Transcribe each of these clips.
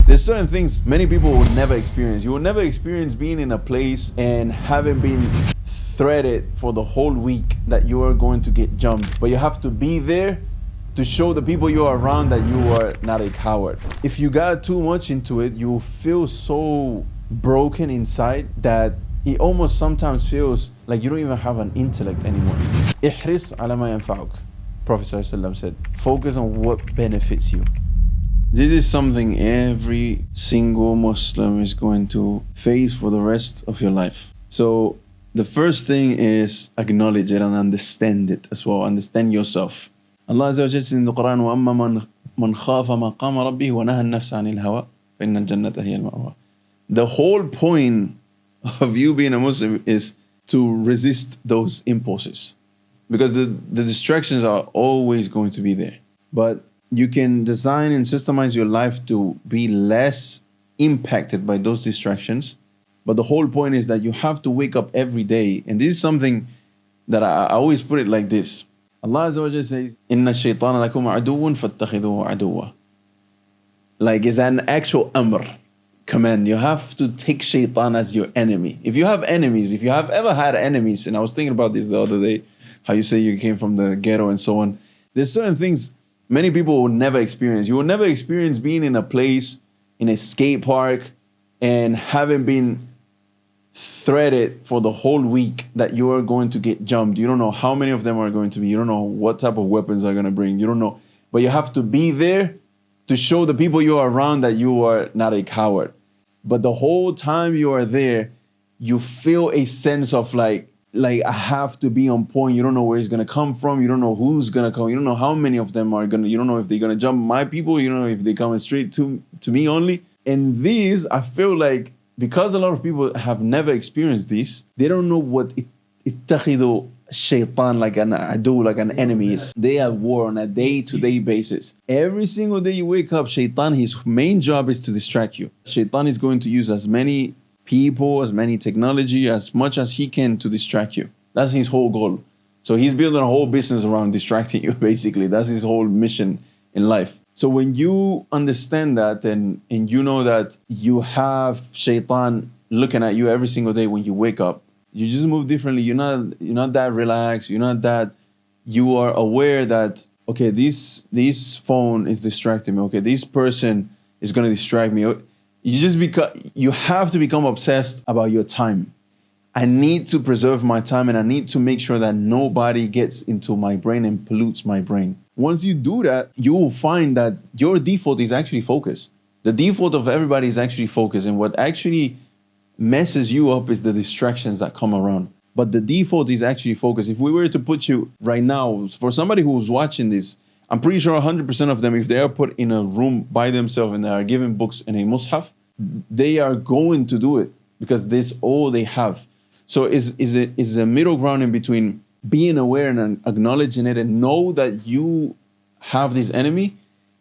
There's certain things many people will never experience. You will never experience being in a place and having been threaded for the whole week that you are going to get jumped. But you have to be there to show the people you are around that you are not a coward. If you got too much into it, you feel so broken inside that it almost sometimes feels like you don't even have an intellect anymore. Ihris ala ma yanfa'uk. Prophet ﷺ said, focus on what benefits you. This is something every single Muslim is going to face for the rest of your life. So the first thing is acknowledge it and understand it as well. Understand yourself. Allah Azza wa Jalla says in the Quran, وَأَمَّا مَنْ خَافَ مَقَامَ رَبِّهِ وَنَهَى النَّفْسَ عَنِ الْهَوَىٰ فَإِنَّ الْجَنَّةَ هِيَ الْمَأْوَىٰ. The whole point of you being a Muslim is to resist those impulses, because the distractions are always going to be there. But you can design and systemize your life to be less impacted by those distractions. But the whole point is that you have to wake up every day. And this is something that I always put it like this. Allah Azza wa Jalla says, إِنَّ الشَّيْطَانَ لَكُمْ عَدُوٌ فَاتَّخِذُوهُ عَدُوًّا. Like it's an actual amr, command. You have to take shaitan as your enemy. If you have enemies, if you have ever had enemies, and I was thinking about this the other day, how you say you came from the ghetto and so on. There's certain things many people will never experience. You will never experience being in a place, in a skate park, and having been threaded for the whole week that you are going to get jumped. You don't know how many of them are going to be. You don't know what type of weapons are going to bring. You don't know. But you have to be there to show the people you are around that you are not a coward. But the whole time you are there, you feel a sense of like I have to be on point. You don't know where it's going to come from. You don't know who's going to come. You don't know how many of them are going to, you don't know if they're going to jump my people. You don't know if they're coming straight to me only. And these, I feel like, because a lot of people have never experienced this, they don't know what ittakhidhu shaitan, like an adu, like an enemy is. They are war on a day-to-day basis. Every single day you wake up, shaitan, his main job is to distract you. Shaitan is going to use as many people, as many technology, as much as he can to distract you. That's his whole goal. So he's building a whole business around distracting you, basically. That's his whole mission in life. So when you understand that and you know that you have shaitan looking at you every single day when you wake up, you just move differently. You're not that relaxed. You're not that, you are aware that, okay, this phone is distracting me. Okay, this person is going to distract me. You have to become obsessed about your time. I need to preserve my time and I need to make sure that nobody gets into my brain and pollutes my brain. Once you do that, you will find that your default is actually focus. The default of everybody is actually focus. And what actually messes you up is the distractions that come around. But the default is actually focus. If we were to put you right now, for somebody who's watching this, I'm pretty sure 100% of them, if they are put in a room by themselves and they are given books in a mushaf, they are going to do it because that's all they have. So is a middle ground in between being aware and acknowledging it and know that you have this enemy.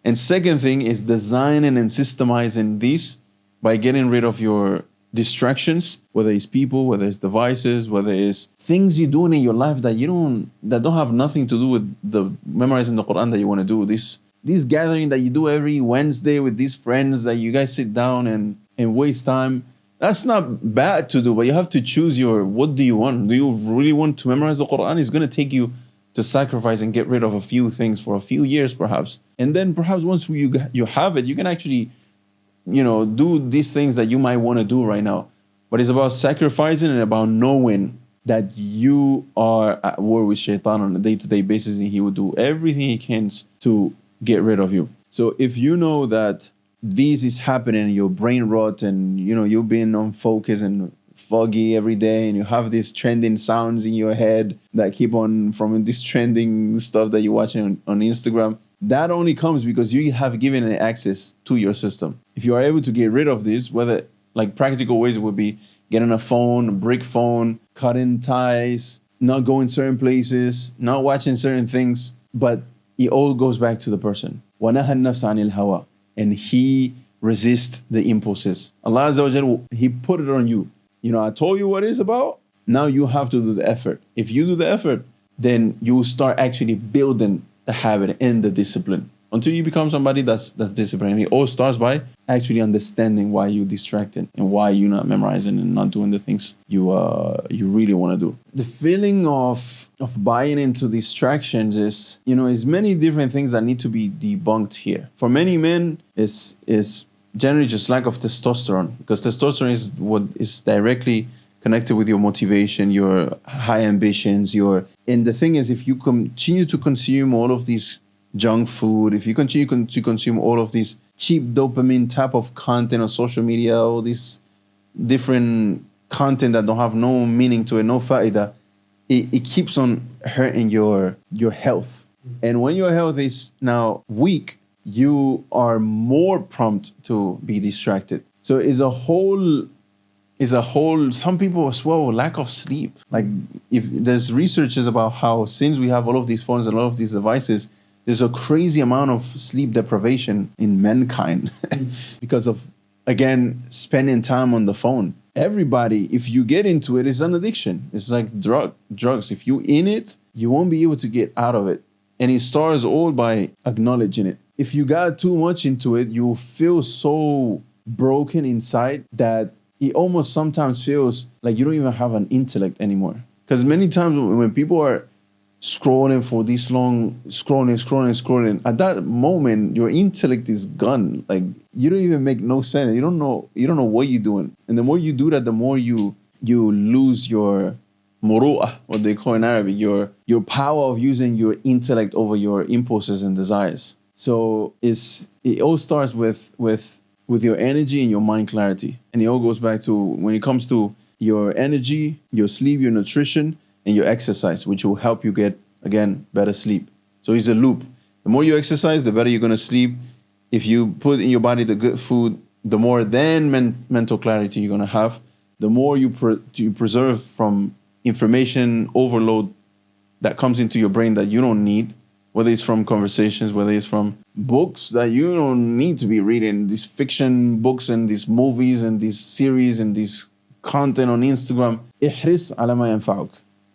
And second thing is designing and systemizing this by getting rid of your distractions, whether it's people, whether it's devices, whether it's things you're doing in your life that don't have nothing to do with the memorizing the Quran that you want to do. This gathering that you do every Wednesday with these friends that you guys sit down and waste time. That's not bad to do, but you have to choose what do you want? Do you really want to memorize the Quran? It's going to take you to sacrifice and get rid of a few things for a few years perhaps. And then perhaps once you have it, you can actually, do these things that you might want to do right now. But it's about sacrificing and about knowing that you are at war with shaitan on a day-to-day basis and he will do everything he can to get rid of you. So if you know that this is happening, your brain rot and you've been on focus and foggy every day and you have these trending sounds in your head that keep on from this trending stuff that you're watching on Instagram, that only comes because you have given it access to your system. If you are able to get rid of this, whether like practical ways would be getting a phone, a brick phone, cutting ties, not going certain places, not watching certain things, but it all goes back to the person. وَنَهَى النَّفْسَ عَنِ الْهَوَىٰ. And he resists the impulses. Allah Azza wa Jalla, he put it on you. I told you what it is about. Now you have to do the effort. If you do the effort, then you will start actually building the habit and the discipline. until you become somebody that's disciplined. It all starts by actually understanding why you're distracted and why you're not memorizing and not doing the things you really want to do. The feeling of buying into distractions is, is many different things that need to be debunked here. For many men, is generally just lack of testosterone, because testosterone is what is directly connected with your motivation, your high ambitions, and the thing is, if you continue to consume all of these junk food, if you continue to consume all of these cheap dopamine type of content on social media, all these different content that don't have no meaning to it, no faida, it keeps on hurting your health. And when your health is now weak, you are more prompt to be distracted. So it's a whole, some people as well, lack of sleep. Like, if there's researches about how, since we have all of these phones and all of these devices, there's a crazy amount of sleep deprivation in mankind because of, again, spending time on the phone. Everybody, if you get into it, it's an addiction. It's like drugs. If you in it, you won't be able to get out of it. And it starts all by acknowledging it. If you got too much into it, you feel so broken inside that it almost sometimes feels like you don't even have an intellect anymore. Because many times when people are scrolling for this long, scrolling, at that moment, your intellect is gone. Like, you don't even make no sense. You don't know what you're doing. And the more you do that, the more you lose your muru'ah, what they call in Arabic, your power of using your intellect over your impulses and desires. So it all starts with your energy and your mind clarity. And it all goes back to, when it comes to your energy, your sleep, your nutrition, and your exercise, which will help you get, again, better sleep. So it's a loop. The more you exercise, the better you're going to sleep. If you put in your body the good food, the more then mental clarity you're going to have. The more you preserve from information overload that comes into your brain that you don't need, whether it's from conversations, whether it's from books that you don't need to be reading, these fiction books and these movies and these series and these content on Instagram. Ihris ala ma yanfa'uk.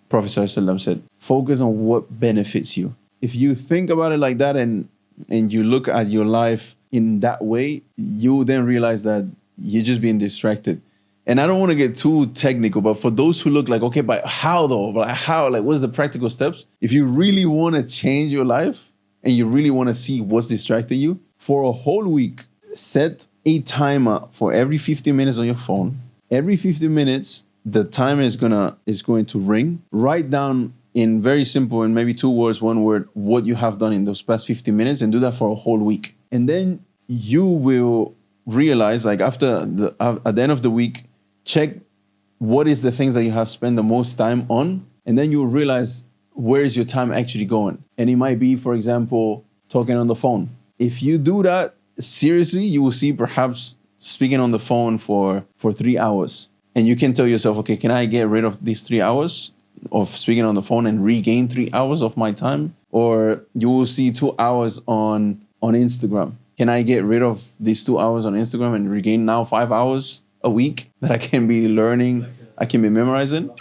Prophet ﷺ said, focus on what benefits you. If you think about it like that and you look at your life in that way, you then realize that you're just being distracted. And I don't want to get too technical, but for those who look like, okay, but how though? Like, how? Like, what's the practical steps? If you really want to change your life and you really want to see what's distracting you, for a whole week, set a timer for every 15 minutes on your phone. Every 15 minutes, the timer is going to ring. Write down in very simple and maybe 2 words, 1 word, what you have done in those past 15 minutes, and do that for a whole week. And then you will realize, like, at the end of the week, check what is the things that you have spent the most time on, and then you'll realize where is your time actually going. And it might be, for example, talking on the phone. If you do that seriously, you will see perhaps speaking on the phone for 3 hours. And you can tell yourself, okay, can I get rid of these 3 hours of speaking on the phone and regain 3 hours of my time? Or you will see 2 hours on Instagram. Can I get rid of these 2 hours on Instagram and regain now 5 hours a week that I can be learning, I can be memorizing?